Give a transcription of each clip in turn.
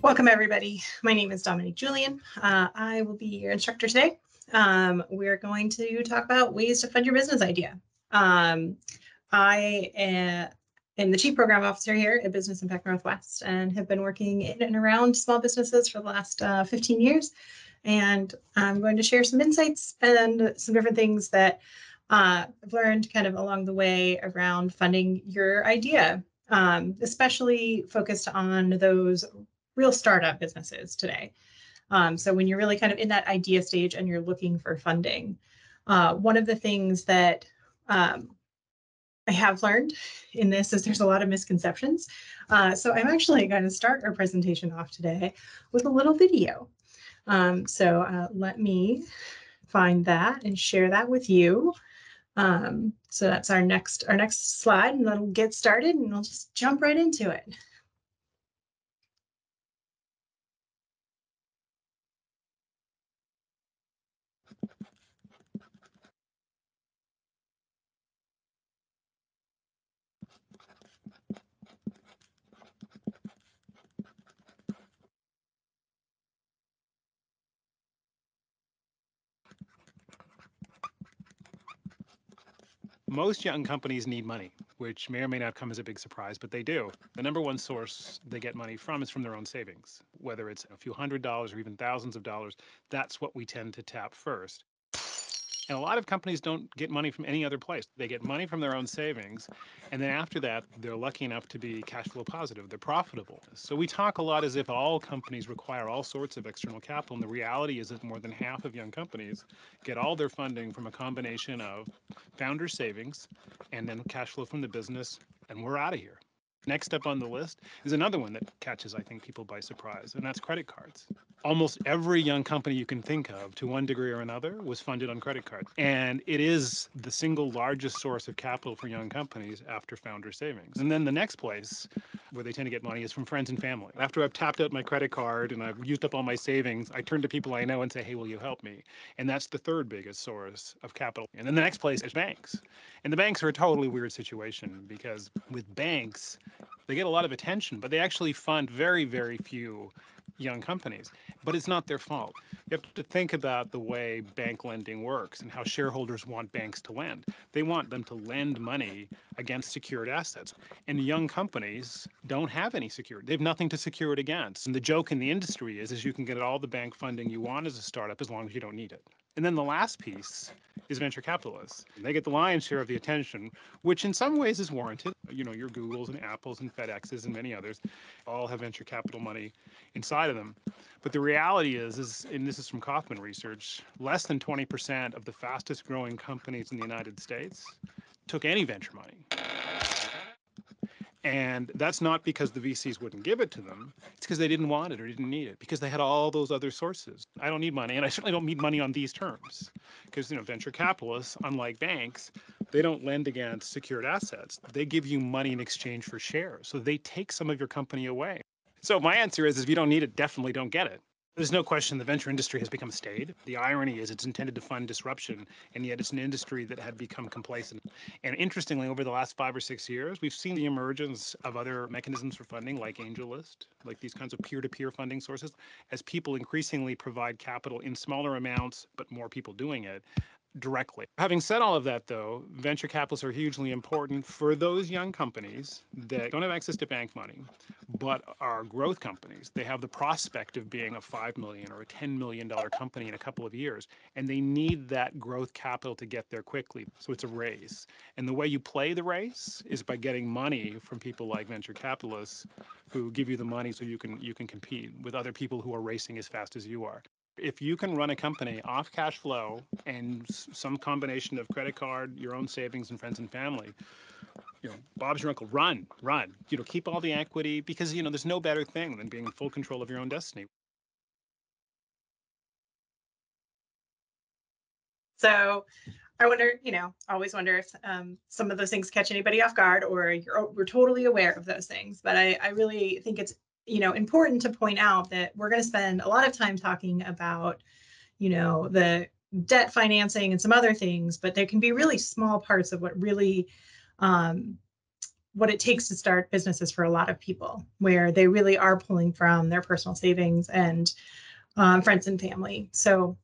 Welcome, everybody. My name is Dominique Juleon. I will be your instructor today. We're going to talk about ways to fund your business idea. I am the Chief Program Officer here at Business Impact Northwest and have been working in and around small businesses for the last 15 years. And I'm going to share some insights and some different things that I've learned kind of along the way around funding your idea, especially focused on those real startup businesses today. So when you're really kind of in that idea stage and you're looking for funding, one of the things that I have learned in this is there's a lot of misconceptions. So I'm actually going to start our presentation off today with a little video. So let me find that and share that with you. So that's our next slide, and then we'll get started and we'll just jump right into it. Most young companies need money, which may or may not come as a big surprise, but they do. The number one source they get money from is from their own savings. Whether it's a few $100s or even thousands of dollars, that's what we tend to tap first. And a lot of companies don't get money from any other place. They get money from their own savings. And then after that, they're lucky enough to be cash flow positive. They're profitable. So we talk a lot as if all companies require all sorts of external capital. And the reality is that more than half of young companies get all their funding from a combination of founder savings and then cash flow from the business. And we're out of here. Next up on the list is another one that catches, I think, people by surprise, and that's credit cards. Almost every young company you can think of, to one degree or another, was funded on credit cards. And it is the single largest source of capital for young companies after founder savings. And then the next place where they tend to get money is from friends and family. After I've tapped out my credit card and I've used up all my savings, I turn to people I know and say, hey, will you help me? And that's the third biggest source of capital. And then the next place is banks. And the banks are a totally weird situation because with banks, they get a lot of attention, but they actually fund very, very few young companies. But it's not their fault. You have to think about the way bank lending works and how shareholders want banks to lend. They want them to lend money against secured assets. And young companies don't have any security. They have nothing to secure it against. And the joke in the industry is you can get all the bank funding you want as a startup as long as you don't need it. And then the last piece is venture capitalists. They get the lion's share of the attention, which in some ways is warranted. You know, your Googles and Apples and FedExes and many others all have venture capital money inside of them. But the reality is, and this is from Kaufman Research, less than 20% of the fastest growing companies in the United States took any venture money. And that's not because the VCs wouldn't give it to them. It's because they didn't want it or didn't need it, because they had all those other sources. I don't need money, and I certainly don't need money on these terms. Because, you know, venture capitalists, unlike banks, they don't lend against secured assets. They give you money in exchange for shares. So they take some of your company away. So my answer is if you don't need it, definitely don't get it. There's no question the venture industry has become staid. The irony is it's intended to fund disruption, and yet it's an industry that had become complacent. And interestingly, over the last 5 or 6 years, we've seen the emergence of other mechanisms for funding, like AngelList, like these kinds of peer-to-peer funding sources, as people increasingly provide capital in smaller amounts, but more people doing it directly. Having said all of that, though, venture capitalists are hugely important for those young companies that don't have access to bank money, but are growth companies. They have the prospect of being a $5 million or a $10 million company in a couple of years, and they need that growth capital to get there quickly. So it's a race. And the way you play the race is by getting money from people like venture capitalists who give you the money so you can compete with other people who are racing as fast as you are. If you can run a company off cash flow and some combination of credit card, your own savings, and friends and family, you know, Bob's your uncle. Run. You know, keep all the equity because, you know, there's no better thing than being in full control of your own destiny. So I wonder, you know, always wonder if some of those things catch anybody off guard or we're totally aware of those things. But I really think it's, you know, important to point out that we're going to spend a lot of time talking about, you know, the debt financing and some other things, but there can be really small parts of what really what it takes to start businesses for a lot of people, where they really are pulling from their personal savings and friends and family. So,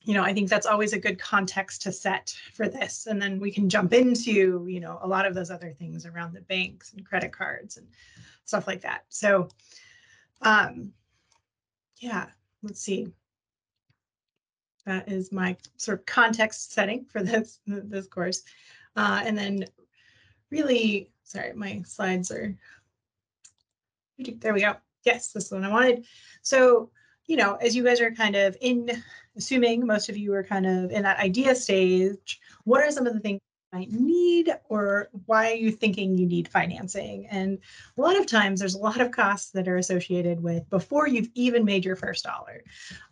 I think that's always a good context to set for this. And then we can jump into, a lot of those other things around the banks and credit cards and stuff like that. So, yeah, let's see. That is my sort of context setting for this course. And then really, sorry, my slides are, there we go. Yes, this is the one I wanted. So, as you guys are kind of assuming most of you are kind of in that idea stage, what are some of the things you might need, or why are you thinking you need financing? And a lot of times there's a lot of costs that are associated with before you've even made your first dollar.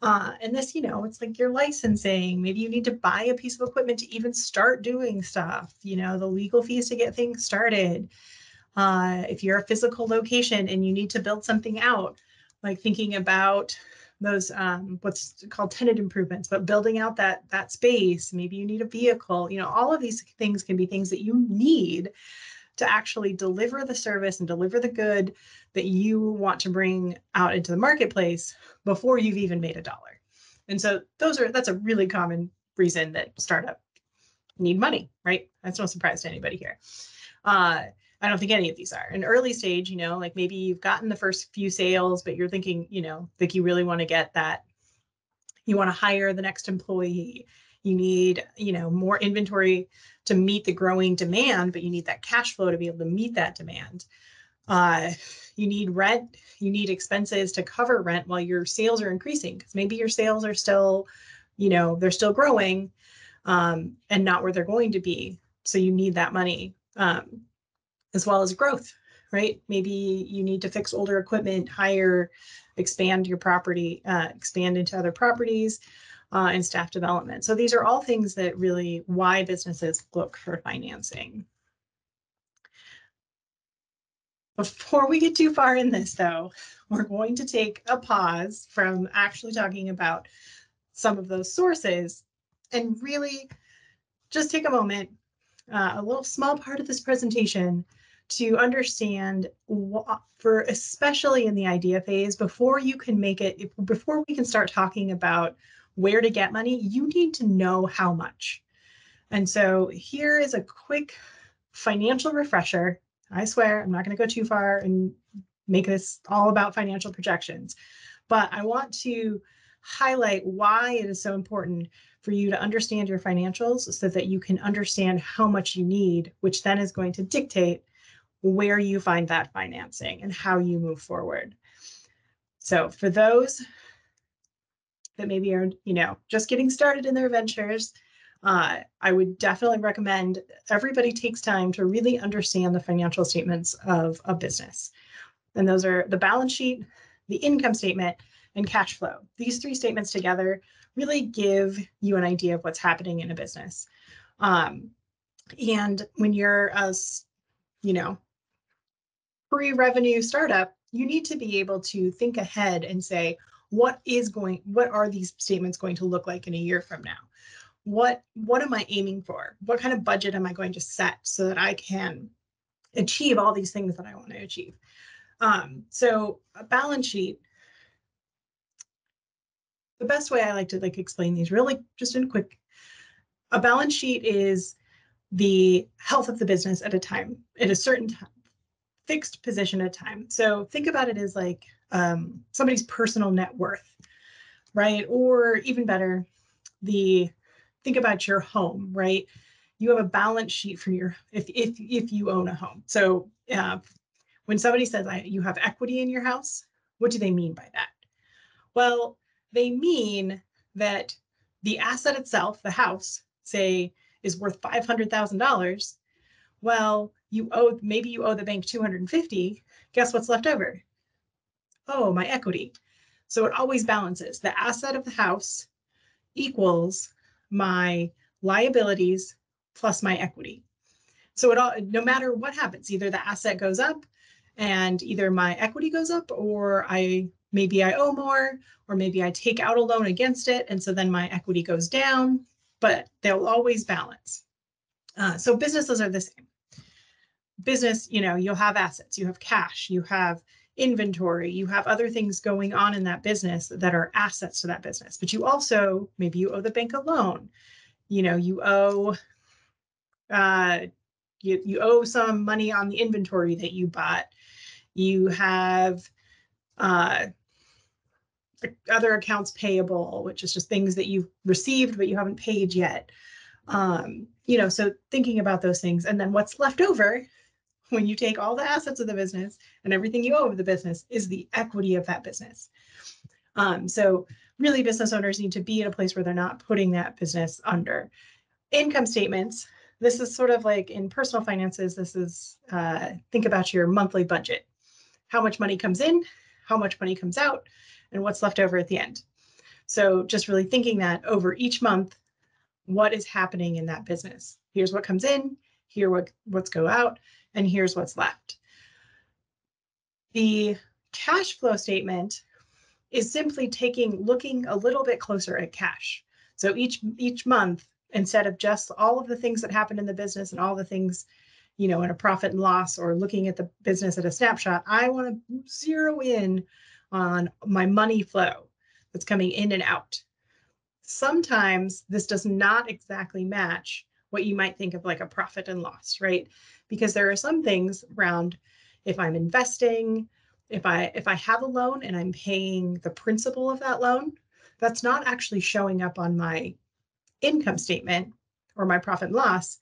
And this, it's like your licensing. Maybe you need to buy a piece of equipment to even start doing stuff, the legal fees to get things started. If you're a physical location and you need to build something out, like thinking about those what's called tenant improvements, but building out that space, maybe you need a vehicle, all of these things can be things that you need to actually deliver the service and deliver the good that you want to bring out into the marketplace before you've even made a dollar. And so that's a really common reason that startup need money, right? That's no surprise to anybody here. I don't think any of these are. An early stage, like maybe you've gotten the first few sales, but you're thinking, like you really want to get that. You want to hire the next employee. You need, more inventory to meet the growing demand, but you need that cash flow to be able to meet that demand. You need rent. You need expenses to cover rent while your sales are increasing, because maybe your sales are still, they're still growing and not where they're going to be. So you need that money. As well as growth, right? Maybe you need to fix older equipment, expand your property, expand into other properties, and staff development. So these are all things that really why businesses look for financing. Before we get too far in this, though, we're going to take a pause from actually talking about some of those sources and really just take a moment, a little small part of this presentation, to understand for especially in the idea phase, before you can before we can start talking about where to get money, you need to know how much. And so here is a quick financial refresher. I swear I'm not going to go too far and make this all about financial projections, but I want to highlight why it is so important for you to understand your financials so that you can understand how much you need, which then is going to dictate where you find that financing and how you move forward. So for those that maybe are, just getting started in their ventures, I would definitely recommend everybody takes time to really understand the financial statements of a business. And those are the balance sheet, the income statement, and cash flow. These three statements together really give you an idea of what's happening in a business. And when you're a, pre-revenue startup, you need to be able to think ahead and say, what are these statements going to look like in a year from now? What am I aiming for? What kind of budget am I going to set so that I can achieve all these things that I want to achieve? So a balance sheet, the best way I like to explain these really just in quick, a balance sheet is the health of the business at a certain time, fixed position at a time. So think about it as like somebody's personal net worth, right? Or even better, think about your home, right? You have a balance sheet for if you own a home. So when somebody says you have equity in your house, what do they mean by that? Well, they mean that the asset itself, the house, say, is worth $500,000. Well, maybe you owe the bank 250. Guess what's left over? Oh, my equity. So it always balances. The asset of the house equals my liabilities plus my equity. So no matter what happens, either the asset goes up and either my equity goes up, or maybe I owe more, or maybe I take out a loan against it, and so then my equity goes down, but they'll always balance. So businesses are the same. business, you'll have assets, you have cash, you have inventory, you have other things going on in that business that are assets to that business. But you also, maybe you owe the bank a loan, you owe you owe some money on the inventory that you bought. You have other accounts payable, which is just things that you've received but you haven't paid yet. So thinking about those things, and then what's left over when you take all the assets of the business and everything you owe of the business is the equity of that business. So really, business owners need to be in a place where they're not putting that business under. Income statements. This is sort of like in personal finances. This is think about your monthly budget. How much money comes in, how much money comes out, and what's left over at the end. So just really thinking that over each month, what is happening in that business? Here's what comes in, what's go out, and here's what's left. The cash flow statement is simply looking a little bit closer at cash. So each month, instead of just all of the things that happen in the business and all the things, in a profit and loss, or looking at the business at a snapshot, I want to zero in on my money flow that's coming in and out. Sometimes this does not exactly match what you might think of like a profit and loss, right? Because there are some things around, if I'm investing, if I have a loan and I'm paying the principal of that loan, that's not actually showing up on my income statement or my profit and loss,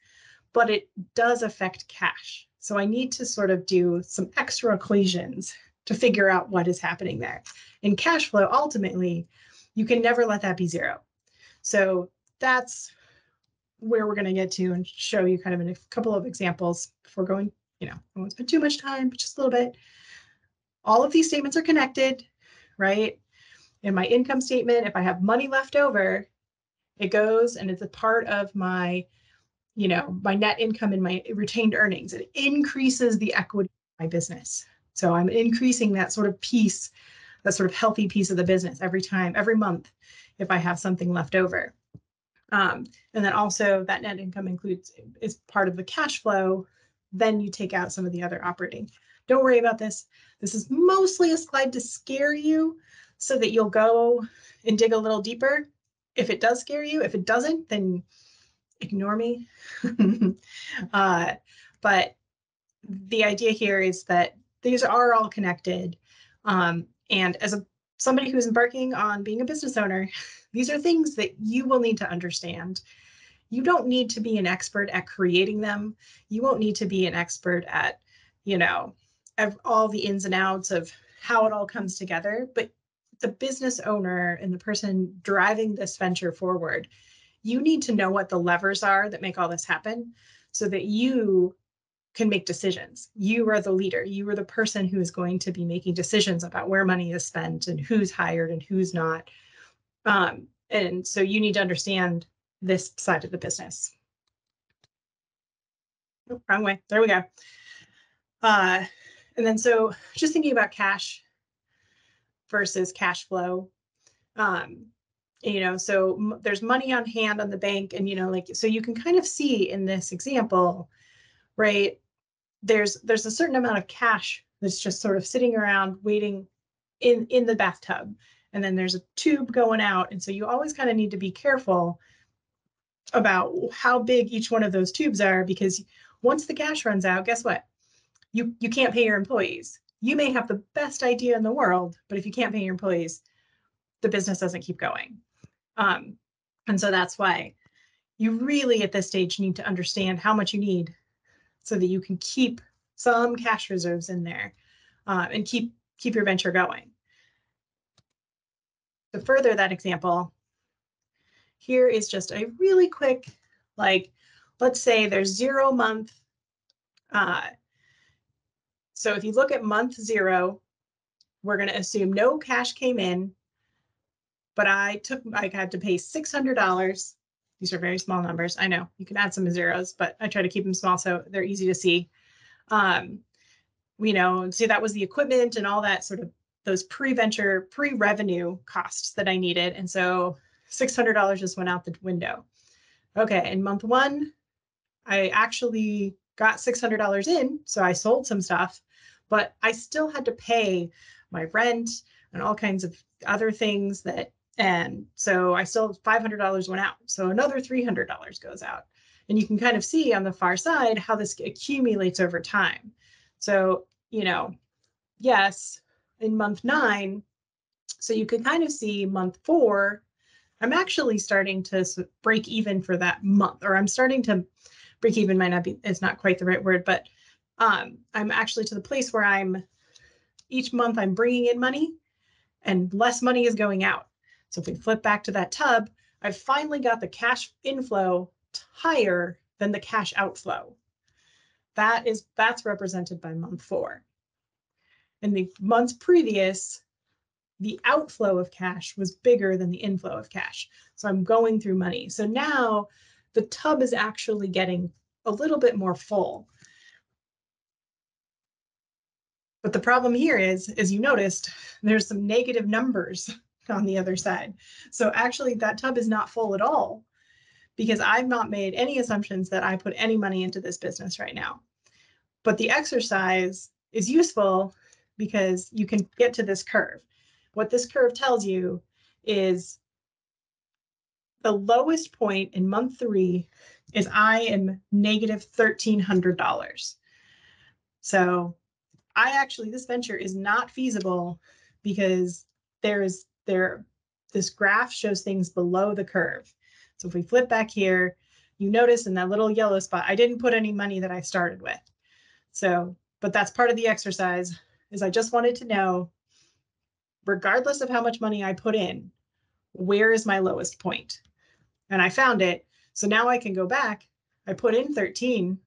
but it does affect cash. So I need to sort of do some extra equations to figure out what is happening there. In cash flow, ultimately, you can never let that be zero. So that's where we're going to get to and show you kind of in a couple of examples before going, I won't spend too much time, but just a little bit. All of these statements are connected, right? In my income statement, if I have money left over, it goes and it's a part of my, my net income and my retained earnings. It increases the equity of my business. So I'm increasing that sort of piece, that sort of healthy piece of the business every month, if I have something left over. And then also that net income is part of the cash flow. Then you take out some of the other operating. Don't worry about this. This is mostly a slide to scare you so that you'll go and dig a little deeper. If it does scare you, if it doesn't, then ignore me. But the idea here is that these are all connected. And as somebody who's embarking on being a business owner, these are things that you will need to understand. You don't need to be an expert at creating them. You won't need to be an expert at, all the ins and outs of how it all comes together. But the business owner and the person driving this venture forward, you need to know what the levers are that make all this happen so that you can make decisions. You are the leader. You are the person who is going to be making decisions about where money is spent and who's hired and who's not. And so you need to understand this side of the business. Oh, wrong way. There we go. And then so just thinking about cash versus cash flow. So there's money on hand on the bank, and so you can kind of see in this example, right? There's a certain amount of cash that's just sort of sitting around waiting in the bathtub, and then there's a tube going out, and so you always kind of need to be careful about how big each one of those tubes are, because once the cash runs out, guess what? You can't pay your employees. You may have the best idea in the world, but if you can't pay your employees, the business doesn't keep going. And so that's why you really at this stage need to understand how much you need so that you can keep some cash reserves in there and keep your venture going. To further that example, here is just a really quick, let's say there's 0 month. So if you look at month 0, we're going to assume no cash came in, but I had to pay $600. These are very small numbers. I know you can add some zeros, but I try to keep them small so they're easy to see. So that was the equipment and all that sort of those pre-revenue costs that I needed. And so $600 just went out the window. Okay, in month 1, I actually got $600 in, so I sold some stuff, but I still had to pay my rent and all kinds of other things and so I still $500 went out. So another $300 goes out. And you can kind of see on the far side how this accumulates over time. So, yes, in month 9, so you can kind of see month 4, I'm actually starting to break even for that month, or I'm starting to break even, might not be, it's not quite the right word, but I'm actually to the place where each month I'm bringing in money and less money is going out. So if we flip back to that tub, I've finally got the cash inflow higher than the cash outflow. That's represented by month 4. In the months previous, the outflow of cash was bigger than the inflow of cash. So I'm going through money. So now the tub is actually getting a little bit more full. But the problem here is, as you noticed, there's some negative numbers on the other side. So actually that tub is not full at all because I've not made any assumptions that I put any money into this business right now. But the exercise is useful because you can get to this curve. What this curve tells you is the lowest point in month 3 is I am negative $1,300. So this venture is not feasible because this graph shows things below the curve. So if we flip back here, you notice in that little yellow spot, I didn't put any money that I started with. So, but that's part of the exercise, is I just wanted to know, regardless of how much money I put in, where is my lowest point? And I found it. So now I can go back. I put in 13.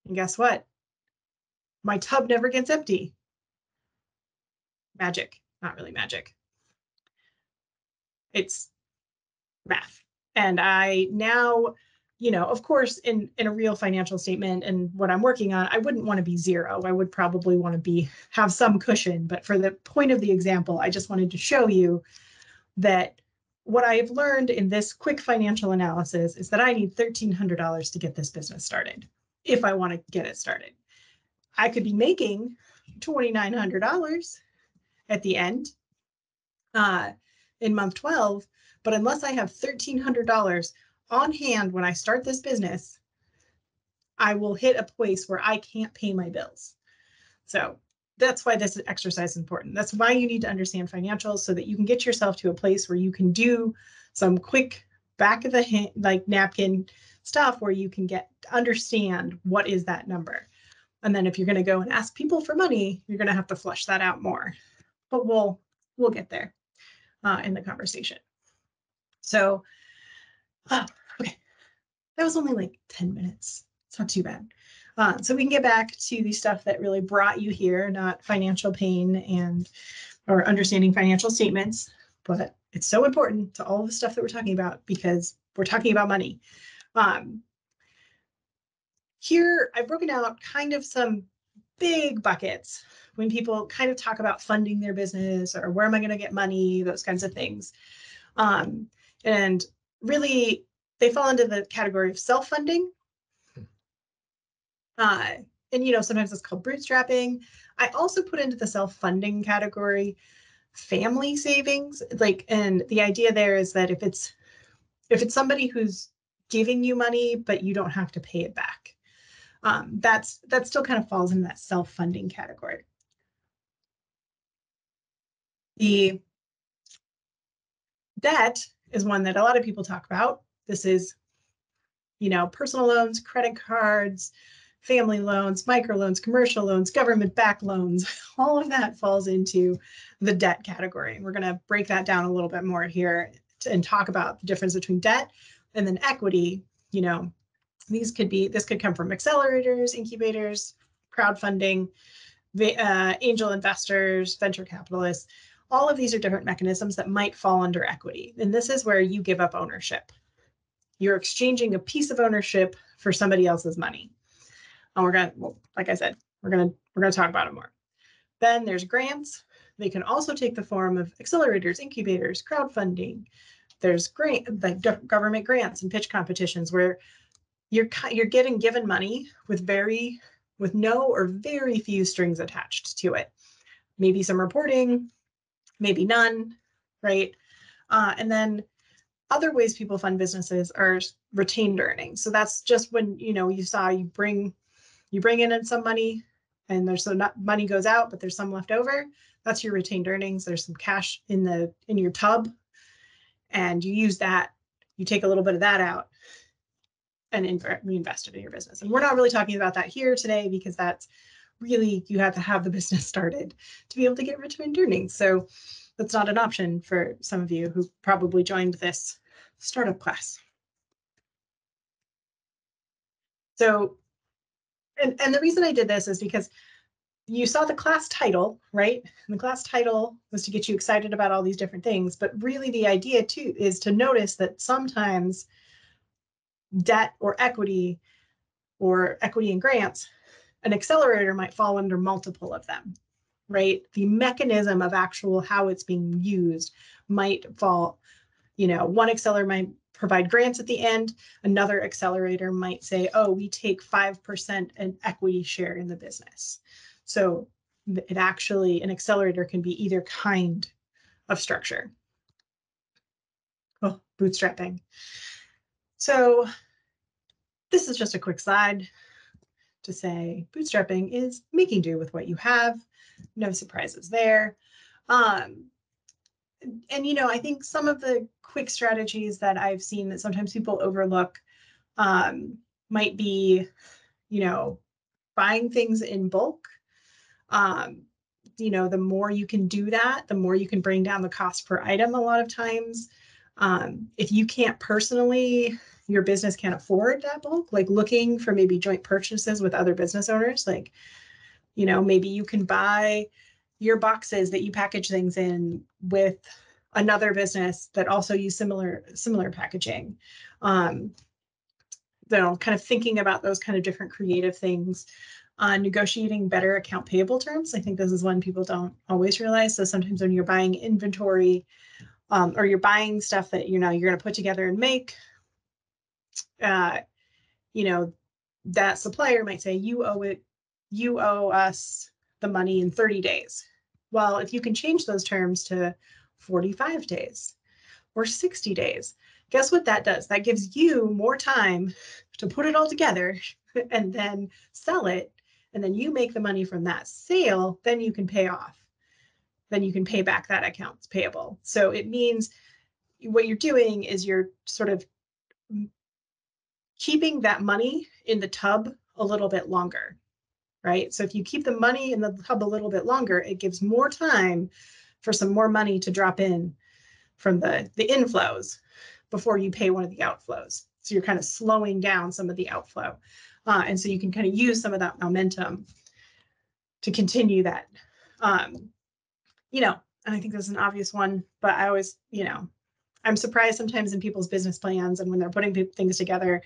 And guess what? My tub never gets empty. Magic. Not really magic. It's math. And I now, of course, in a real financial statement and what I'm working on, I wouldn't want to be 0. I would probably want to have some cushion. But for the point of the example, I just wanted to show you that what I have learned in this quick financial analysis is that I need $1,300 to get this business started if I want to get it started. I could be making $2,900 at the end in month 12, but unless I have $1,300 on hand when I start this business, I will hit a place where I can't pay my bills. So that's why this exercise is important. That's why you need to understand financials, so that you can get yourself to a place where you can do some quick back of the hand, like napkin stuff, where you can understand what is that number. And then if you're going to go and ask people for money, you're going to have to flush that out more. But we'll get there in the conversation. So, okay, that was only like 10 minutes. It's not too bad. So we can get back to the stuff that really brought you here, not financial pain or understanding financial statements, but it's so important to all of the stuff that we're talking about because we're talking about money. Here, I've broken out kind of some big buckets when people kind of talk about funding their business or where am I going to get money, those kinds of things. And really, they fall into the category of self-funding. And, sometimes it's called bootstrapping. I also put into the self-funding category family savings. And the idea there is that if it's somebody who's giving you money, but you don't have to pay it back, that still kind of falls into that self-funding category. The debt is one that a lot of people talk about. This is, personal loans, credit cards, family loans, microloans, commercial loans, government-backed loans. All of that falls into the debt category. We're going to break that down a little bit more here and talk about the difference between debt and then equity. This could come from accelerators, incubators, crowdfunding, angel investors, venture capitalists. All of these are different mechanisms that might fall under equity. And this is where you give up ownership. You're exchanging a piece of ownership for somebody else's money. And like I said, we're gonna talk about it more. Then there's grants. They can also take the form of accelerators, incubators, crowdfunding. There's government grants and pitch competitions where you're getting given money with no or very few strings attached to it. Maybe some reporting, maybe none, right? And then other ways people fund businesses are retained earnings. So that's just when, you bring in some money and there's some money goes out, but there's some left over. That's your retained earnings. There's some cash in your tub, and you use that. You take a little bit of that out and reinvest it in your business. And we're not really talking about that here today, because that's really, you have to have the business started to be able to get retained earnings. So that's not an option for some of you who probably joined this startup class. So, and the reason I did this is because you saw the class title, right? And the class title was to get you excited about all these different things. But really the idea too is to notice that sometimes debt or equity and grants, an accelerator might fall under multiple of them, right? The mechanism of actual how it's being used might fall, one accelerator might provide grants at the end. Another accelerator might say, oh, we take 5% an equity share in the business. So an accelerator can be either kind of structure. Oh, bootstrapping. So this is just a quick slide to say bootstrapping is making do with what you have. No surprises there. And I think some of the quick strategies that I've seen that sometimes people overlook might be, buying things in bulk. The more you can do that, the more you can bring down the cost per item a lot of times. If you can't personally, your business can't afford that bulk, like looking for maybe joint purchases with other business owners, like, maybe you can buy your boxes that you package things in with another business that also use similar packaging. Kind of thinking about those kind of different creative things. Negotiating better account payable terms. I think this is one people don't always realize. So sometimes when you're buying inventory, or you're buying stuff that you're going to put together and make, that supplier might say, you owe us the money in 30 days. Well, if you can change those terms to 45 days or 60 days, guess what that does? That gives you more time to put it all together and then sell it. And then you make the money from that sale, then you can pay off. Then you can pay back that accounts payable. So it means what you're doing is you're sort of keeping that money in the tub a little bit longer, right? So if you keep the money in the tub a little bit longer, it gives more time for some more money to drop in from the inflows before you pay one of the outflows. So you're kind of slowing down some of the outflow. And so you can kind of use some of that momentum to continue that. And I think this is an obvious one, but I always, I'm surprised sometimes in people's business plans and when they're putting things together,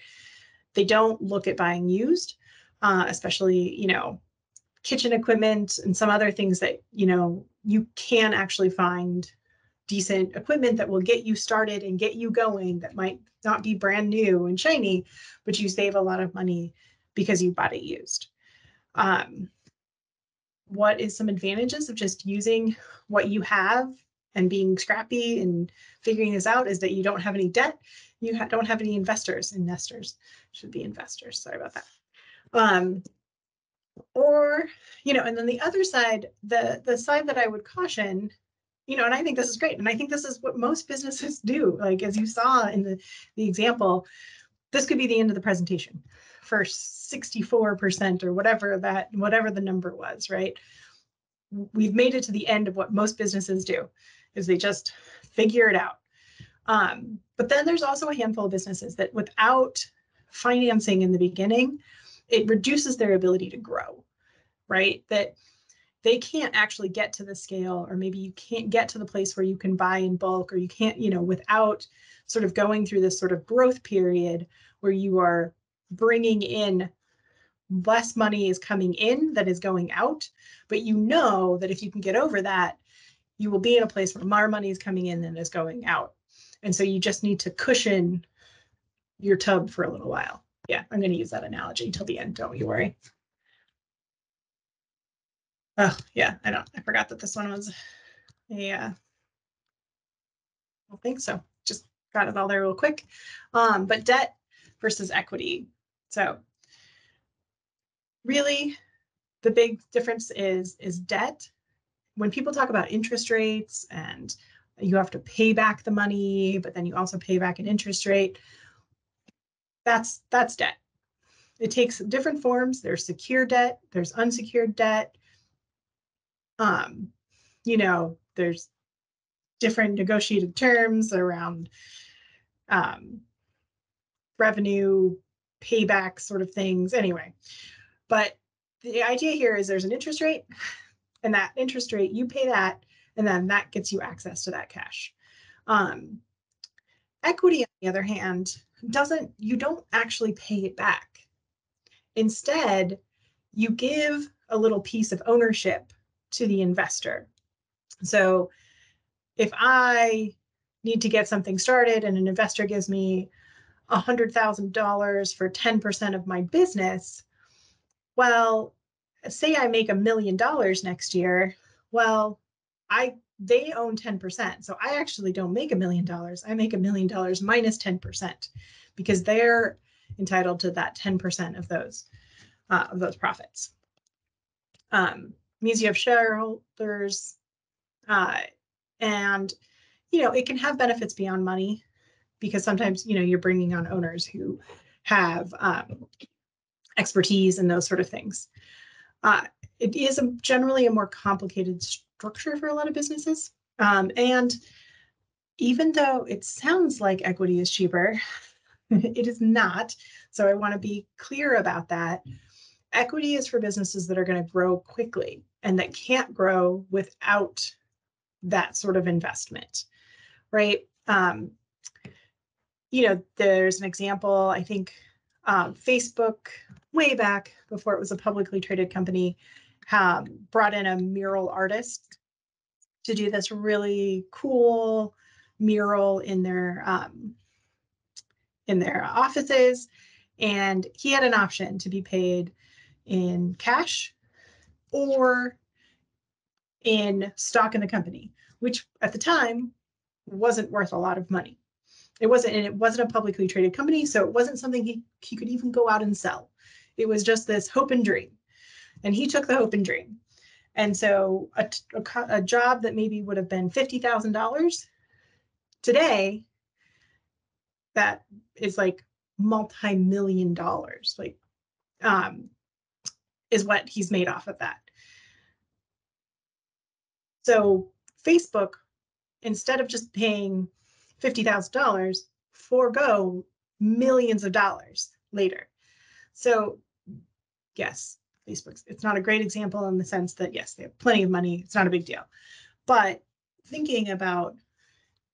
they don't look at buying used, especially, kitchen equipment and some other things that, you can actually find decent equipment that will get you started and get you going, that might not be brand new and shiny, but you save a lot of money because you bought it used. What is some advantages of just using what you have and being scrappy and figuring this out is that you don't have any debt. You don't have any investors. Should be investors. Sorry about that. And then the other side, the side that I would caution, and I think this is great. And I think this is what most businesses do. Like, as you saw in the example, this could be the end of the presentation for 64% or whatever the number was, right? We've made it to the end of what most businesses do, is they just figure it out. But then there's also a handful of businesses that without financing in the beginning, it reduces their ability to grow, right? That they can't actually get to the scale, or maybe you can't get to the place where you can buy in bulk, or you can't, without sort of going through this sort of growth period where you are bringing in less money is coming in than is going out. But that if you can get over that, you will be in a place where more money is coming in than is going out. And so you just need to cushion your tub for a little while. Yeah, I'm going to use that analogy till the end. Don't you worry. Oh, yeah, I forgot that this one was I don't think so. Just got it all there real quick. But debt versus equity. So really the big difference is debt. When people talk about interest rates and you have to pay back the money, but then you also pay back an interest rate, that's debt. It takes different forms. There's secure debt, there's unsecured debt. There's different negotiated terms around revenue payback sort of things. Anyway, but the idea here is there's an interest rate, and that interest rate, you pay that, and then that gets you access to that cash. Equity, on the other hand, you don't actually pay it back. Instead, you give a little piece of ownership to the investor. So if I need to get something started and an investor gives me $100,000 for 10% of my business, well, say I make $1 million next year, well, they own 10%. So I actually don't make $1 million. I make $1 million minus 10% because they're entitled to that 10% of those profits. Means you have shareholders, and it can have benefits beyond money, because sometimes you're bringing on owners who have expertise and those sort of things. It is generally a more complicated structure for a lot of businesses. And even though it sounds like equity is cheaper, it is not. So I want to be clear about that. Equity is for businesses that are going to grow quickly and that can't grow without that sort of investment, right? There's an example, I think Facebook, way back before it was a publicly traded company, brought in a mural artist to do this really cool mural in their offices, and he had an option to be paid in cash or in stock in the company, which at the time wasn't worth a lot of money. It wasn't a publicly traded company, so it wasn't something he could even go out and sell. It was just this hope and dream, and he took the hope and dream. And so a job that maybe would have been $50,000 today, that is like multi-million dollars, is what he's made off of that. So Facebook, instead of just paying $50,000, forego millions of dollars later. So yes, it's not a great example in the sense that, yes, they have plenty of money. It's not a big deal. But thinking about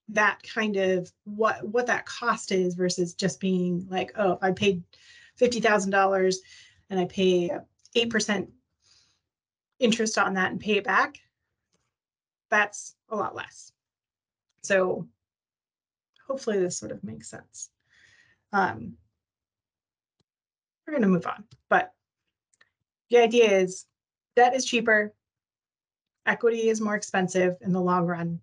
that kind of what that cost is versus just being like, oh, if I paid $50,000 and I pay 8% interest on that and pay it back, that's a lot less. So hopefully this sort of makes sense. We're going to move on, but the idea is debt is cheaper, equity is more expensive in the long run.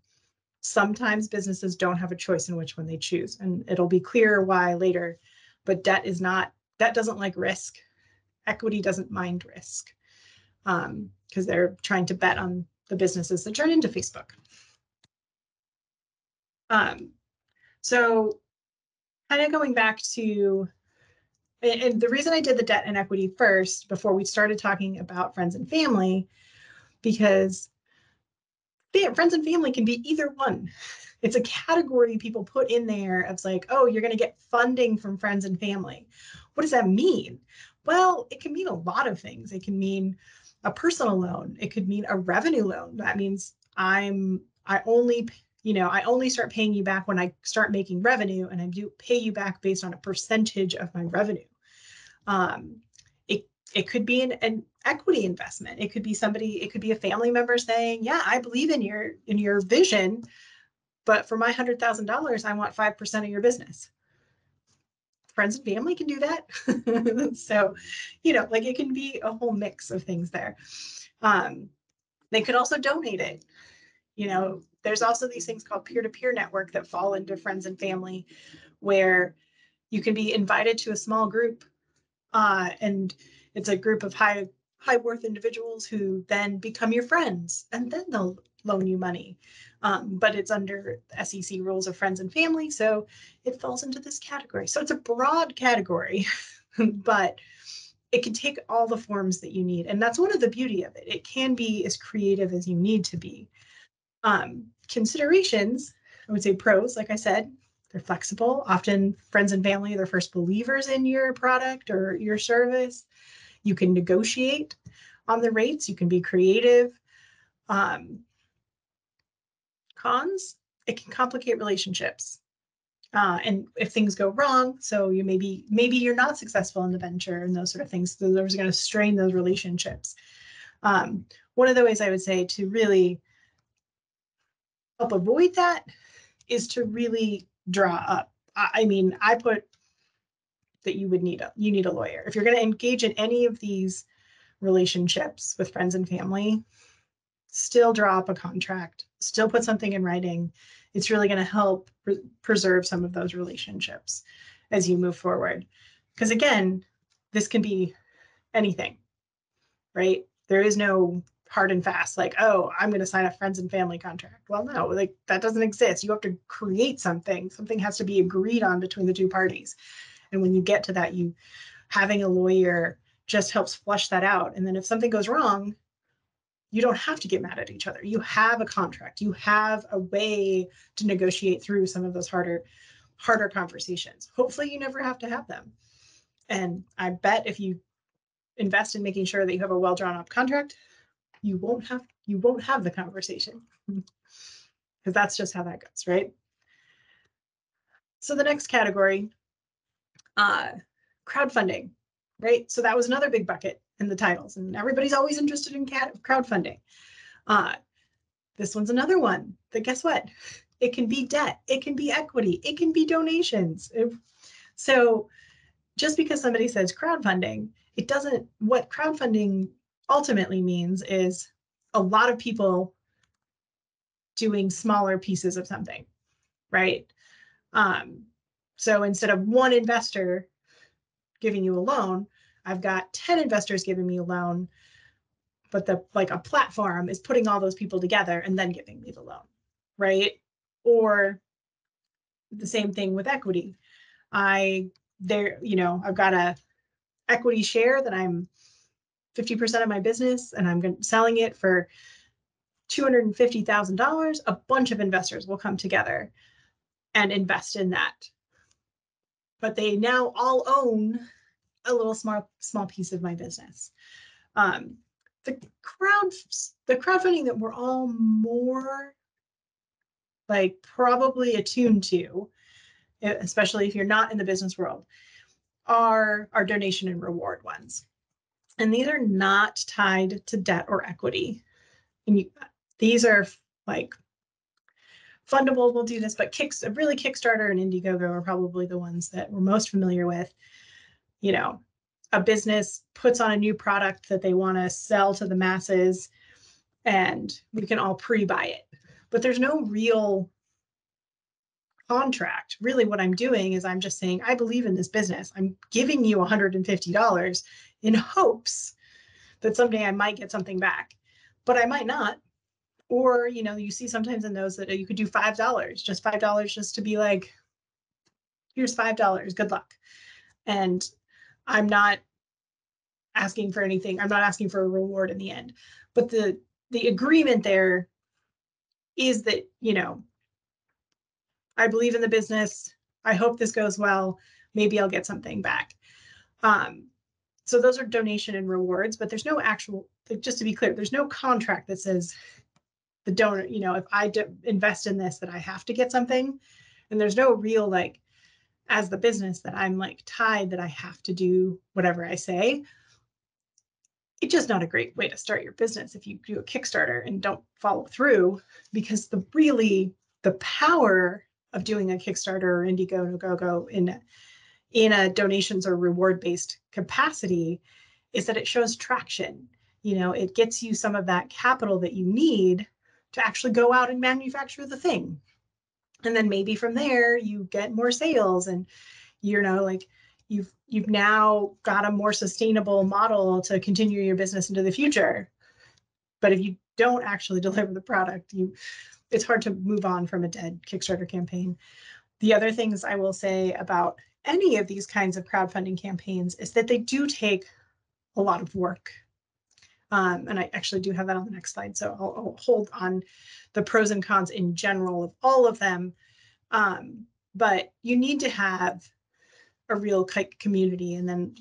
Sometimes businesses don't have a choice in which one they choose, and it'll be clear why later, but debt doesn't like risk. Equity doesn't mind risk, because they're trying to bet on the businesses that turn into Facebook. So kind of going back to, and the reason I did the debt and equity first before we started talking about friends and family, because friends and family can be either one. It's a category people put in there of like, oh, you're going to get funding from friends and family. What does that mean? Well, it can mean a lot of things. It can mean a personal loan. It could mean a revenue loan. That means I only start paying you back when I start making revenue, and I do pay you back based on a percentage of my revenue. It could be an equity investment. It could be a family member saying, yeah, I believe in your vision, but for my $100,000, I want 5% of your business. friends and family can do that. So, like it can be a whole mix of things there. They could also donate it. There's also these things called peer-to-peer network that fall into friends and family, where you can be invited to a small group, and it's a group of high worth individuals who then become your friends, and then they'll loan you money. But it's under SEC rules of friends and family, so it falls into this category. So it's a broad category, but it can take all the forms that you need. And that's one of the beauty of it. It can be as creative as you need to be. Considerations, I would say pros, like I said, they're flexible. Often friends and family are the first believers in your product or your service. You can negotiate on the rates. You can be creative. Cons, it can complicate relationships. And if things go wrong, so you maybe you're not successful in the venture and those sort of things, so those are going to strain those relationships. One of the ways I would say to really help avoid that is to really draw up. I put that you need a lawyer if you're going to engage in any of these relationships with friends and family. Still draw up a contract, still put something in writing. It's really going to help preserve some of those relationships as you move forward. Because again, this can be anything, right? There is no hard and fast, like, oh, I'm going to sign a friends and family contract. Well, no, like that doesn't exist. You have to create something. Something has to be agreed on between the two parties. And when you get to that, having a lawyer just helps flush that out. And then if something goes wrong, you don't have to get mad at each other. You have a contract. You have a way to negotiate through some of those harder conversations. Hopefully you never have to have them. And I bet if you invest in making sure that you have a well drawn up contract, you won't have the conversation, because that's just how that goes, right? So the next category, crowdfunding, right? So that was another big bucket in the titles, and everybody's always interested in crowdfunding. This one's another one that, guess what? It can be debt, it can be equity, it can be donations. So just because somebody says crowdfunding, it doesn't, what crowdfunding ultimately means is a lot of people doing smaller pieces of something, right? So instead of one investor giving you a loan, I've got 10 investors giving me a loan, but a platform is putting all those people together and then giving me the loan, right? Or the same thing with equity. I've got a equity share that I'm 50% of my business, and I'm selling it for $250,000. A bunch of investors will come together and invest in that, but they now all own a little small piece of my business. The crowdfunding that we're all more like probably attuned to, especially if you're not in the business world, are our donation and reward ones. And these are not tied to debt or equity. And these are like Fundable will do this, but Kickstarter and Indiegogo are probably the ones that we're most familiar with. A business puts on a new product that they want to sell to the masses, and we can all pre-buy it. But there's no real contract. Really, what I'm doing is I'm just saying, I believe in this business. I'm giving you $150 in hopes that someday I might get something back, but I might not. Or, you see sometimes in those that you could do $5, just $5, just to be like, here's $5, good luck. And I'm not asking for anything. I'm not asking for a reward in the end. But the agreement there is that, I believe in the business. I hope this goes well. Maybe I'll get something back. So those are donation and rewards, but there's no actual, just to be clear, there's no contract that says the donor, if I invest in this, that I have to get something. And there's no real, as the business, that I'm tied, that I have to do whatever I say. It's just not a great way to start your business if you do a Kickstarter and don't follow through, because the power of doing a Kickstarter or Indiegogo in a donations or reward-based capacity is that it shows traction. It gets you some of that capital that you need to actually go out and manufacture the thing. And then maybe from there you get more sales, and like you've now got a more sustainable model to continue your business into the future. But if you don't actually deliver the product, it's hard to move on from a dead Kickstarter campaign. The other things I will say about any of these kinds of crowdfunding campaigns is that they do take a lot of work. And I actually do have that on the next slide. So I'll hold on the pros and cons in general of all of them. But you need to have a real community. And then,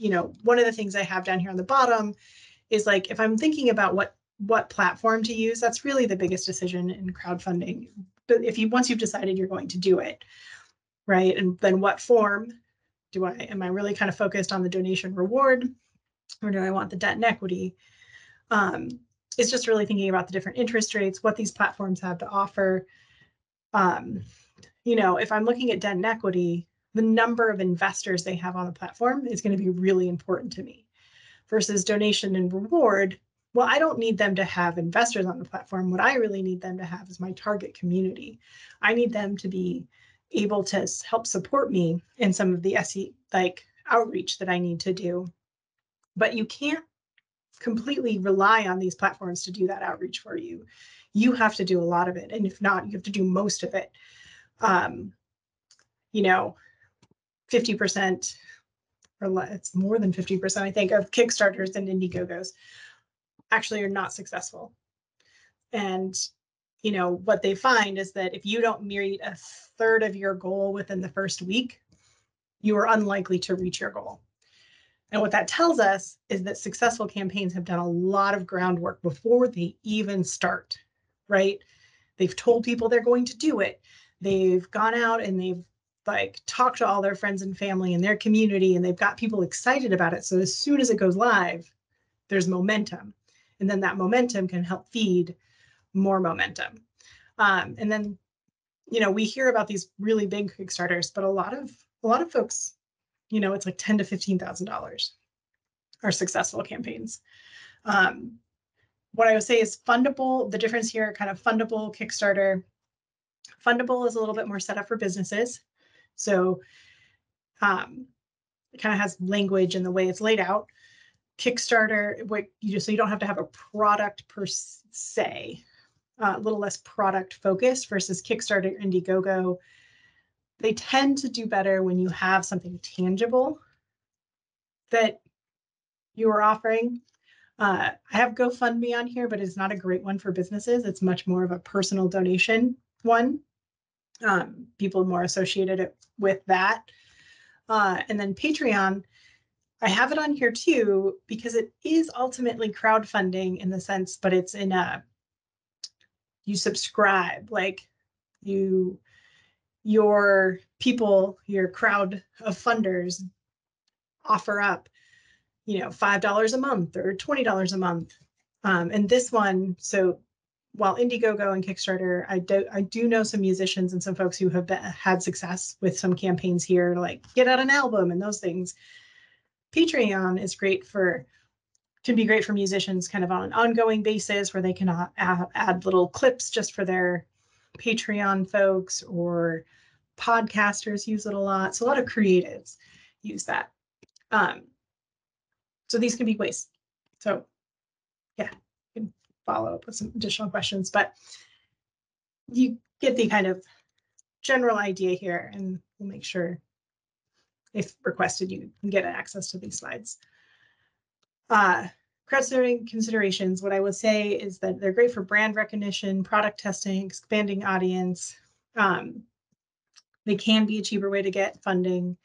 one of the things I have down here on the bottom is like, if I'm thinking about what platform to use, that's really the biggest decision in crowdfunding. But once you've decided you're going to do it, right? And then what form am I really kind of focused on the donation reward, or do I want the debt and equity? It's just really thinking about the different interest rates, what these platforms have to offer. If I'm looking at debt and equity, the number of investors they have on the platform is going to be really important to me. Versus donation and reward, well, I don't need them to have investors on the platform. What I really need them to have is my target community. I need them to be able to help support me in some of the outreach that I need to do. But you can't completely rely on these platforms to do that outreach for you. You have to do a lot of it. And if not, you have to do most of it. 50%, or it's more than 50%, I think, of Kickstarters and Indiegogos actually are not successful. And, what they find is that if you don't meet a third of your goal within the first week, you are unlikely to reach your goal. And what that tells us is that successful campaigns have done a lot of groundwork before they even start, right? They've told people they're going to do it. They've gone out and they've talked to all their friends and family in their community, and they've got people excited about it. So as soon as it goes live, there's momentum. And then that momentum can help feed more momentum. And then, we hear about these really big Kickstarters, but a lot of folks, it's like $10,000 to $15,000 are successful campaigns. What I would say is fundable. The difference here, kind of fundable Kickstarter. Fundable is a little bit more set up for businesses. So it kind of has language in the way it's laid out. Kickstarter, so you don't have to have a product per se, a little less product focused, versus Kickstarter, Indiegogo. They tend to do better when you have something tangible that you are offering. I have GoFundMe on here, but it's not a great one for businesses. It's much more of a personal donation one. People more associated with that. And then Patreon, I have it on here too, because it is ultimately crowdfunding in the sense, but it's in you subscribe, your people, your crowd of funders offer up, $5 a month or $20 a month. And this one, so while Indiegogo and Kickstarter, I do know some musicians and some folks who have had success with some campaigns here, like get out an album and those things. Patreon can be great for musicians kind of on an ongoing basis, where they can add little clips just for their Patreon folks, or podcasters use it a lot. So a lot of creatives use that. So these can be ways. So yeah, you can follow up with some additional questions, but you get the kind of general idea here, and we'll make sure, if requested, you can get access to these slides. Crowdsourcing considerations, what I would say is that they're great for brand recognition, product testing, expanding audience. They can be a cheaper way to get funding,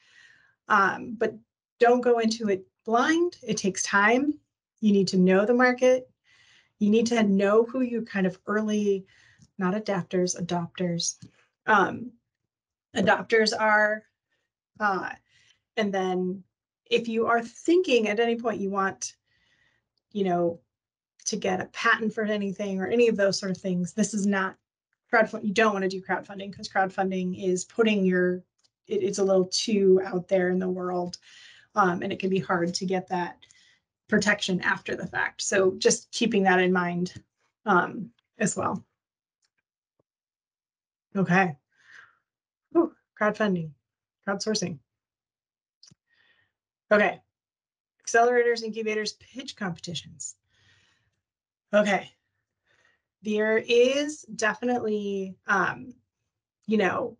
but don't go into it blind. It takes time. You need to know the market. You need to know who you kind of early, not adapters, adopters. Adopters are, and then if you are thinking at any point you want, to get a patent for anything or any of those sort of things, this is not crowdfunding. You don't want to do crowdfunding, because crowdfunding is putting your it's a little too out there in the world, and it can be hard to get that protection after the fact. So just keeping that in mind as well. Okay. Ooh, crowdfunding, crowdsourcing. Okay. Accelerators, incubators, pitch competitions. Okay. There is definitely, you know,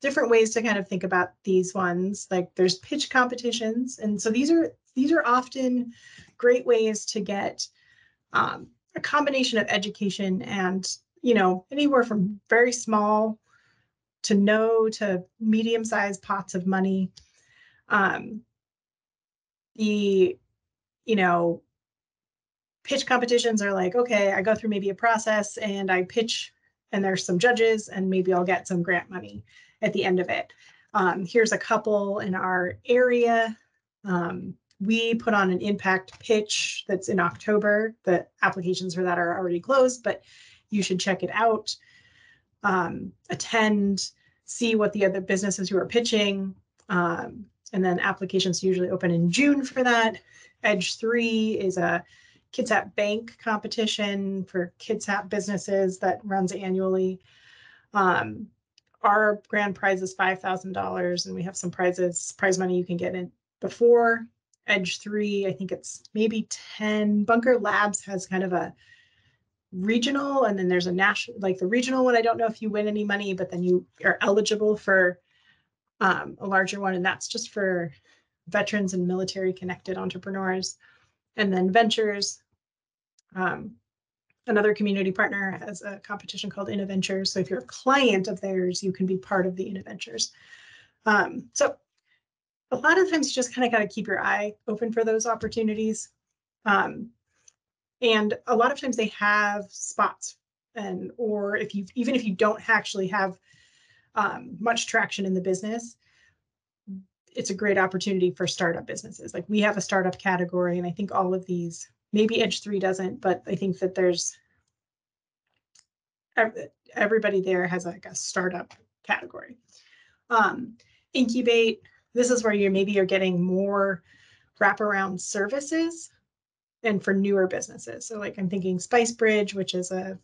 different ways to kind of think about these ones. Like there's pitch competitions. And so these are often great ways to get a combination of education and, anywhere from very small to no to medium-sized pots of money. The, you know, pitch competitions are like, okay, I go through maybe a process and I pitch and there's some judges and maybe I'll get some grant money at the end of it. Here's a couple in our area. We put on an impact pitch that's in October. The applications for that are already closed, but you should check it out. Attend, see what the other businesses who are pitching. And then applications usually open in June for that. Edge 3 is a Kitsap Bank competition for Kitsap businesses that runs annually. Our grand prize is $5,000, and we have some prize money you can get in before Edge 3. I think it's maybe 10. Bunker Labs has kind of a regional, and then there's a national, like the regional one. I don't know if you win any money, but then you are eligible for a larger one, and that's just for veterans and military connected entrepreneurs. And then Ventures, another community partner, has a competition called InnoVentures. So if you're a client of theirs, you can be part of the InnoVentures. So a lot of times you just kind of got to keep your eye open for those opportunities. And a lot of times they have spots, or even if you don't actually have much traction in the business, it's a great opportunity for startup businesses. Like we have a startup category, and I think all of these, maybe Edge 3 doesn't, but I think that there's everybody there has like a startup category. Incubate, this is where you're getting more wraparound services and for newer businesses. So like I'm thinking Spice Bridge, which is a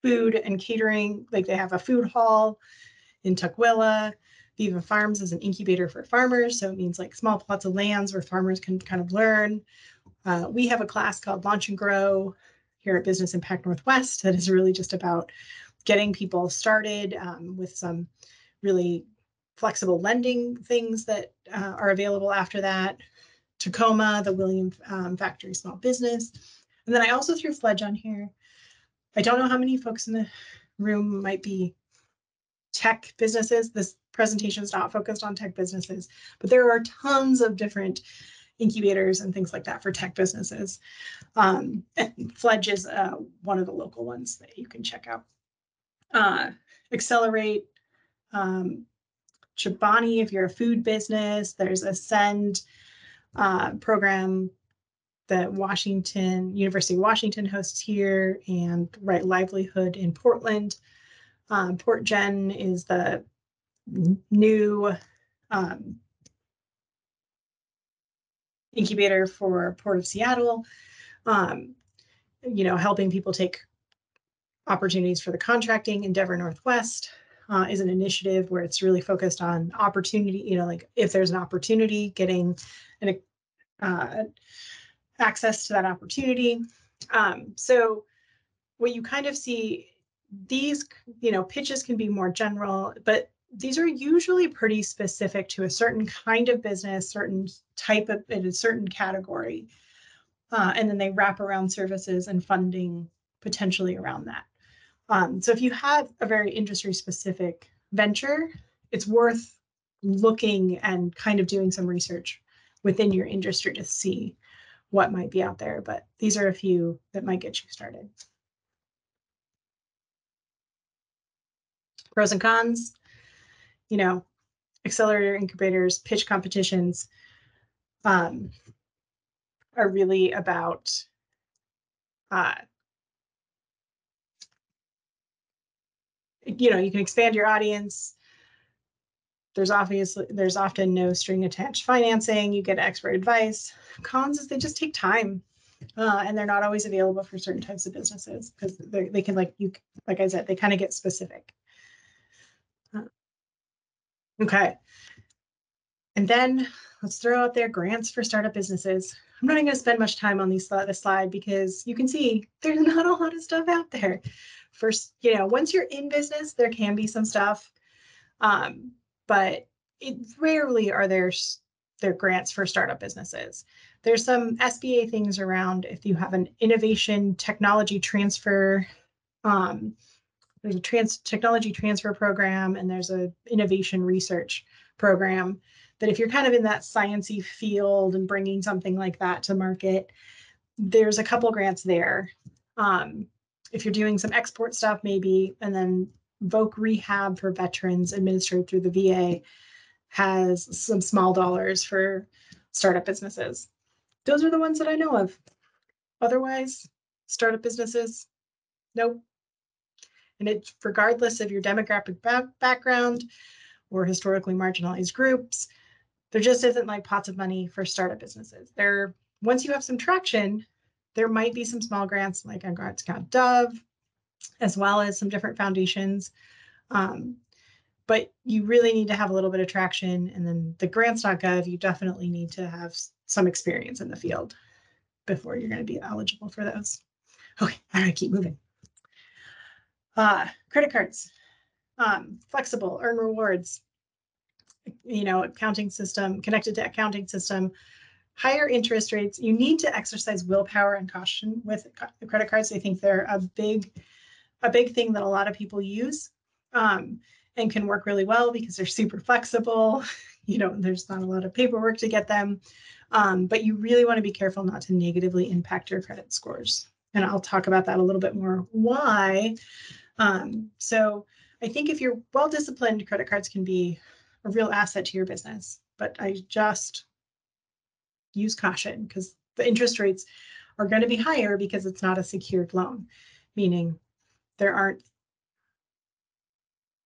food and catering, like they have a food hall in Tukwila. Viva Farms is an incubator for farmers. So it means like small plots of lands where farmers can kind of learn. We have a class called Launch and Grow here at Business Impact Northwest that is really just about getting people started with some really flexible lending things that are available after that. Tacoma, the William Factory Small Business. And then I also threw Fledge on here. I don't know how many folks in the room might be tech businesses. This presentation is not focused on tech businesses, but there are tons of different incubators and things like that for tech businesses. And Fledge is one of the local ones that you can check out. Accelerate, Chobani, if you're a food business, there's a Send program that University of Washington hosts here, and Right Livelihood in Portland. PortGen is the new incubator for Port of Seattle, helping people take opportunities for the contracting. Endeavor Northwest is an initiative where it's really focused on opportunity, like if there's an opportunity, getting access to that opportunity. So what you kind of see, these, pitches can be more general, but these are usually pretty specific to a certain kind of business, certain type of, in a certain category. And then they wrap around services and funding potentially around that. So if you have a very industry specific venture, it's worth looking and kind of doing some research within your industry to see what might be out there. But these are a few that might get you started. Pros and cons, accelerator incubators, pitch competitions are really about you can expand your audience. There's often no string attached financing. You get expert advice. Cons is they just take time, and they're not always available for certain types of businesses because they can, like I said, they kind of get specific. Okay. And then let's throw out there grants for startup businesses. I'm not going to spend much time on this slide because you can see there's not a lot of stuff out there. First, once you're in business, there can be some stuff, but rarely are there grants for startup businesses. There's some SBA things around if you have an innovation technology transfer. There's a technology transfer program, and there's a innovation research program that if you're kind of in that sciencey field and bringing something like that to market, there's a couple grants there. If you're doing some export stuff, maybe, and then Voc Rehab for veterans administered through the VA has some small dollars for startup businesses. Those are the ones that I know of. Otherwise, startup businesses, nope. And it's regardless of your demographic background or historically marginalized groups, there just isn't like pots of money for startup businesses. Once you have some traction, there might be some small grants like on Grant Scott Dove, as well as some different foundations. But you really need to have a little bit of traction. And then the grants.gov, you definitely need to have some experience in the field before you're going to be eligible for those. Okay, all right, keep moving. Credit cards, flexible, earn rewards, accounting system, connected to accounting system, higher interest rates. You need to exercise willpower and caution with credit cards. I think they're a big thing that a lot of people use and can work really well because they're super flexible. There's not a lot of paperwork to get them, but you really want to be careful not to negatively impact your credit scores. And I'll talk about that a little bit more. Why? So I think if you're well-disciplined, credit cards can be a real asset to your business, but I just use caution because the interest rates are going to be higher because it's not a secured loan, meaning the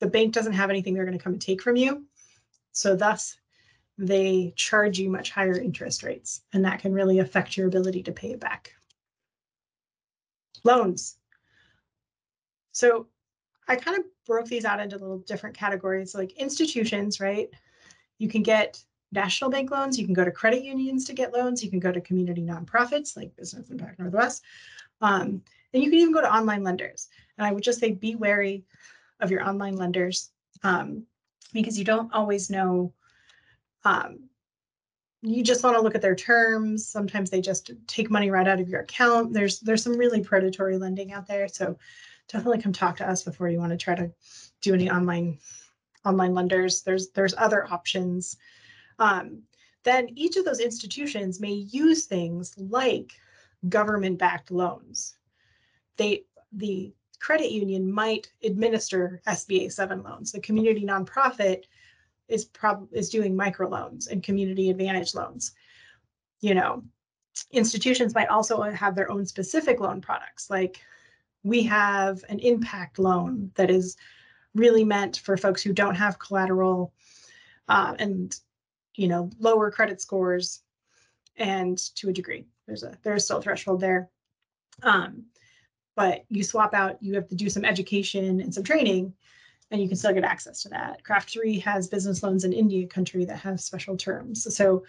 bank doesn't have anything they're going to come and take from you. So thus they charge you much higher interest rates, and that can really affect your ability to pay it back. Loans. So I kind of broke these out into little different categories, like institutions, right? You can get national bank loans. You can go to credit unions to get loans. You can go to community nonprofits like Business Impact Northwest. And you can even go to online lenders. And I would just say be wary of your online lenders because you don't always know. You just want to look at their terms. Sometimes they just take money right out of your account. There's some really predatory lending out there. So definitely come talk to us before you want to try to do any online lenders. There's other options. Then each of those institutions may use things like government-backed loans. The credit union might administer SBA 7 loans. The community nonprofit is doing microloans and community advantage loans. Institutions might also have their own specific loan products. Like we have an impact loan that is really meant for folks who don't have collateral and lower credit scores, and to a degree there's still a threshold there, but you swap out, you have to do some education and some training, and you can still get access to that. Craft 3 has business loans in India country that have special terms. So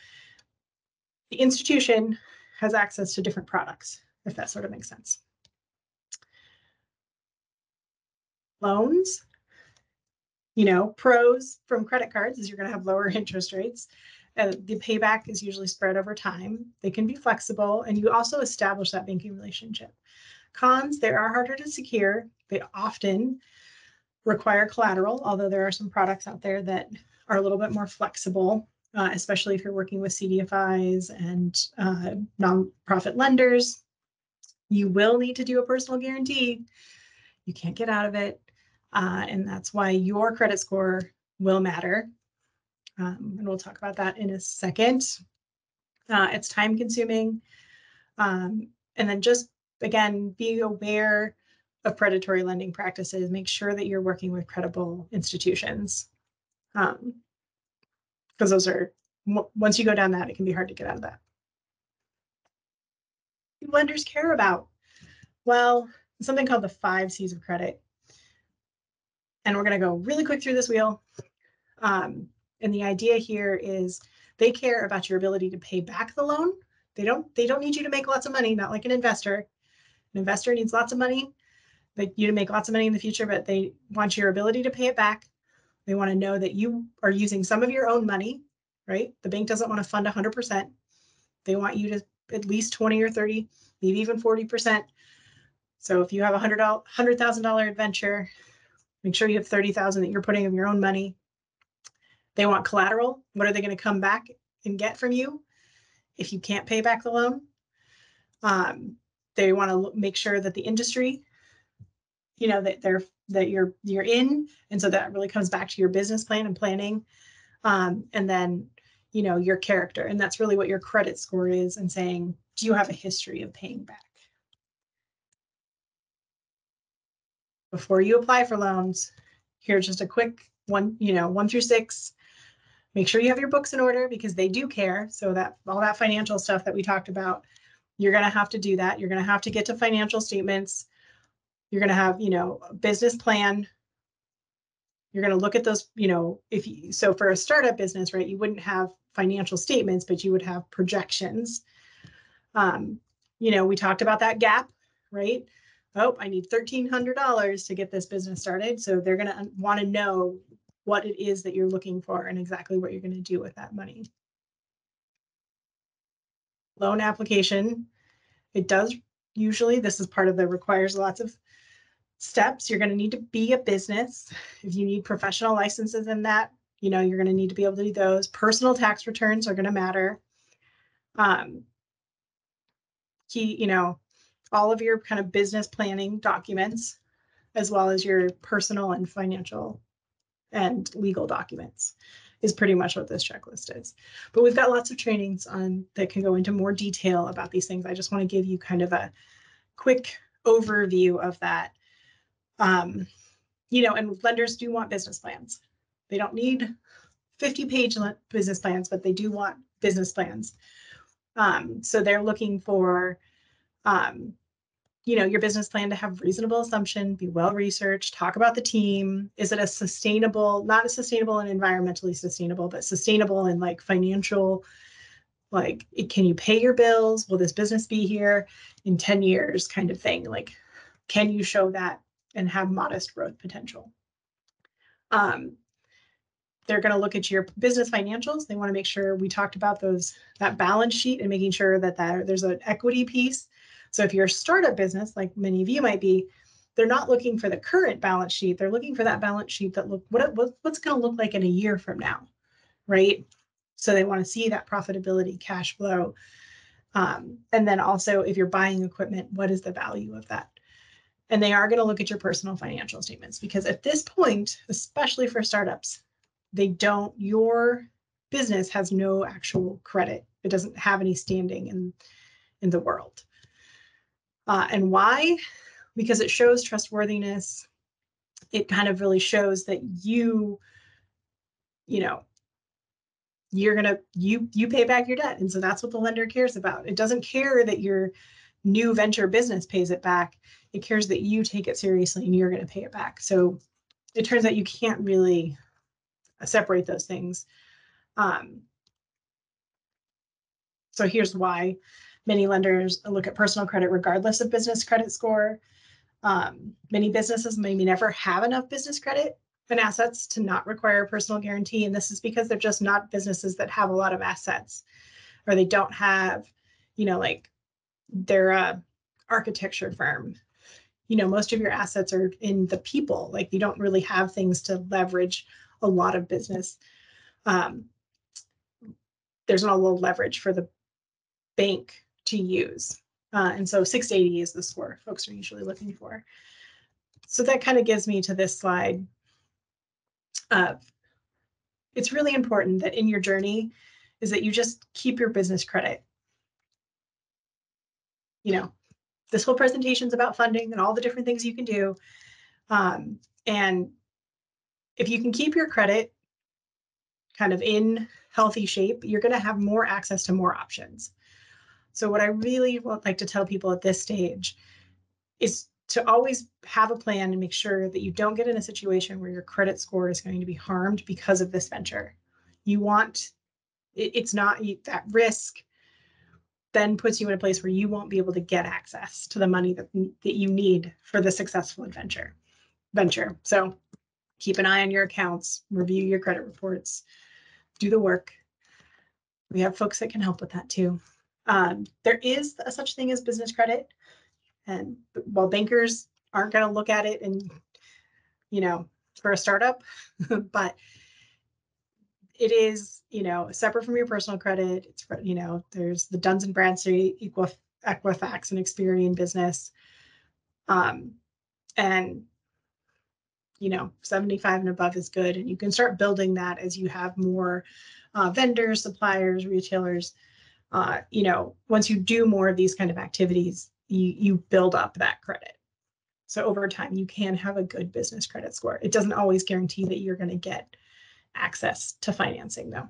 the institution has access to different products, if that sort of makes sense. Loans, pros from credit cards is you're going to have lower interest rates. The payback is usually spread over time. They can be flexible, and you also establish that banking relationship. Cons, they are harder to secure. They often require collateral, although there are some products out there that are a little bit more flexible, especially if you're working with CDFIs and nonprofit lenders. You will need to do a personal guarantee. You can't get out of it. And that's why your credit score will matter. And we'll talk about that in a second. It's time consuming. And then just, again, be aware of predatory lending practices, make sure that you're working with credible institutions. Because those are, once you go down that, it can be hard to get out of that. What do lenders care about? Well, something called the 5 C's of credit. And we're going to go really quick through this wheel. And the idea here is they care about your ability to pay back the loan. They don't need you to make lots of money, not like an investor. An investor needs lots of money, like you to make lots of money in the future, but they want your ability to pay it back. They want to know that you are using some of your own money, right? The bank doesn't want to fund 100%. They want you to at least 20 or 30, maybe even 40%. So if you have a $100,000 adventure, make sure you have 30,000 that you're putting of your own money. They want collateral. What are they going to come back and get from you if you can't pay back the loan? They want to make sure that the industry, that you're in, and so that really comes back to your business plan and planning, and then your character, and that's really what your credit score is, and saying, do you have a history of paying back? Before you apply for loans, here's just a quick 1 through 6. Make sure you have your books in order because they do care. So that all that financial stuff that we talked about, you're going to have to do that. You're going to have to get to financial statements. You're going to have, a business plan. You're going to look at those, so for a startup business, right, you wouldn't have financial statements, but you would have projections. We talked about that gap, right? Oh, I need $1,300 to get this business started. So they're going to want to know what it is that you're looking for and exactly what you're going to do with that money. Loan application, it does usually, this is part of the requires lots of steps. You're going to need to be a business. If you need professional licenses in that, you're going to need to be able to do those. Personal tax returns are going to matter. All of your kind of business planning documents, as well as your personal and financial and legal documents, is pretty much what this checklist is. But we've got lots of trainings on that can go into more detail about these things. I just want to give you kind of a quick overview of that. And lenders do want business plans. They don't need 50-page business plans, but they do want business plans. So they're looking for your business plan to have reasonable assumption, be well-researched, talk about the team. Is it a sustainable, not a sustainable and environmentally sustainable, but sustainable and like financial, like, can you pay your bills? Will this business be here in 10 years kind of thing? Like, can you show that and have modest growth potential? They're going to look at your business financials. They want to make sure we talked about that balance sheet and making sure that there's an equity piece. So if you're a startup business, like many of you might be, they're not looking for the current balance sheet. They're looking for that balance sheet that what's going to look like in a year from now, right? So they want to see that profitability, cash flow. And then also, if you're buying equipment, what is the value of that? And they are going to look at your personal financial statements, because at this point, especially for startups, your business has no actual credit. It doesn't have any standing in the world. And why? Because it shows trustworthiness. It kind of really shows that you pay back your debt. And so that's what the lender cares about. It doesn't care that your new venture business pays it back. It cares that you take it seriously and you're going to pay it back. So it turns out you can't really separate those things. So here's why many lenders look at personal credit regardless of business credit score. Many businesses maybe never have enough business credit and assets to not require a personal guarantee. And this is because they're just not businesses that have a lot of assets, or they don't have, they're a architecture firm. Most of your assets are in the people. Like, you don't really have things to leverage a lot of business. There's not a lot of leverage for the bank to use. And so 680 is the score folks are usually looking for. So that kind of gives me to this slide. It's really important that in your journey is that you just keep your business credit, this whole presentation is about funding and all the different things you can do. And if you can keep your credit kind of in healthy shape, you're going to have more access to more options. So what I really would like to tell people at this stage is to always have a plan and make sure that you don't get in a situation where your credit score is going to be harmed because of this venture. You want, it's not that risk then puts you in a place where you won't be able to get access to the money that you need for the successful venture. So keep an eye on your accounts, review your credit reports, do the work. We have folks that can help with that too. There is a such thing as business credit. And while bankers aren't going to look at it and, for a startup, but it is, separate from your personal credit. It's, there's the Duns and Bradstreet, Equifax, and Experian business. And, 75 and above is good. And you can start building that as you have more vendors, suppliers, retailers. Once you do more of these kind of activities, you build up that credit. So over time, you can have a good business credit score. It doesn't always guarantee that you're going to get access to financing, though.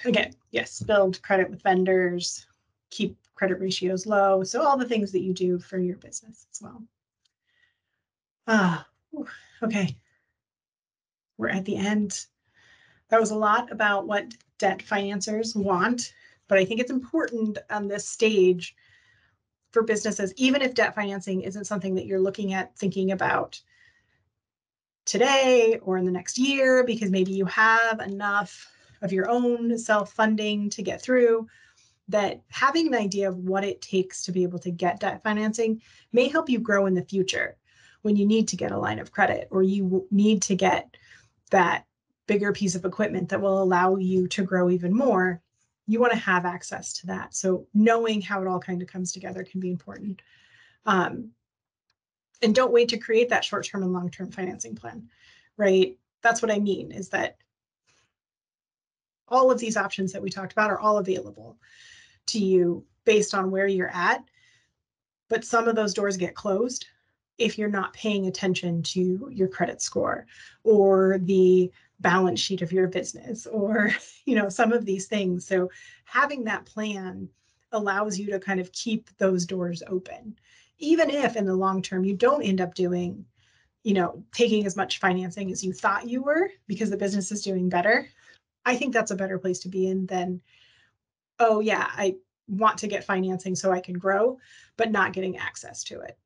Again, yes, build credit with vendors, keep credit ratios low. So all the things that you do for your business as well. Okay. We're at the end. That was a lot about what debt financiers want, but I think it's important on this stage for businesses, even if debt financing isn't something that you're looking at thinking about today or in the next year, because maybe you have enough of your own self-funding to get through, that having an idea of what it takes to be able to get debt financing may help you grow in the future when you need to get a line of credit or you need to get that bigger piece of equipment that will allow you to grow even more. You want to have access to that. So knowing how it all kind of comes together can be important. And don't wait to create that short-term and long-term financing plan, right? That's what I mean, is that all of these options that we talked about are all available to you based on where you're at. But some of those doors get closed if you're not paying attention to your credit score or the balance sheet of your business or, some of these things. So having that plan allows you to kind of keep those doors open, even if in the long term you don't end up doing, taking as much financing as you thought you were because the business is doing better. I think that's a better place to be in than, oh yeah, I want to get financing so I can grow, but not getting access to it.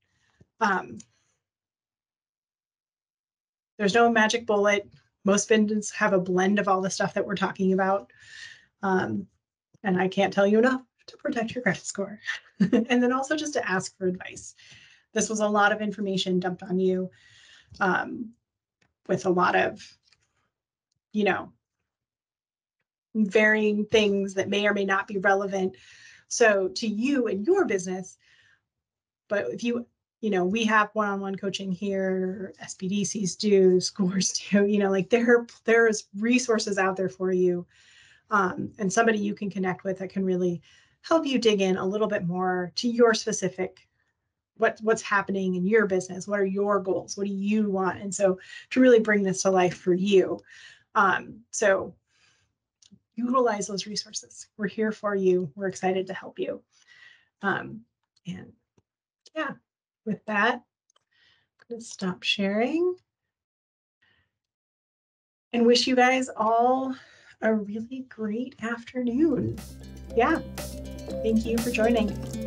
There's no magic bullet. Most businesses have a blend of all the stuff that we're talking about. And I can't tell you enough to protect your credit score. And then also just to ask for advice. This was a lot of information dumped on you with a lot of, varying things that may or may not be relevant. So to you and your business, but if we have one-on-one coaching here, SBDCs do, scores do, there's resources out there for you. And somebody you can connect with that can really help you dig in a little bit more to your specific, what's happening in your business. What are your goals? What do you want? And so to really bring this to life for you. So utilize those resources. We're here for you. We're excited to help you. And yeah, with that, I'm going to stop sharing and wish you guys all a really great afternoon. Yeah, thank you for joining.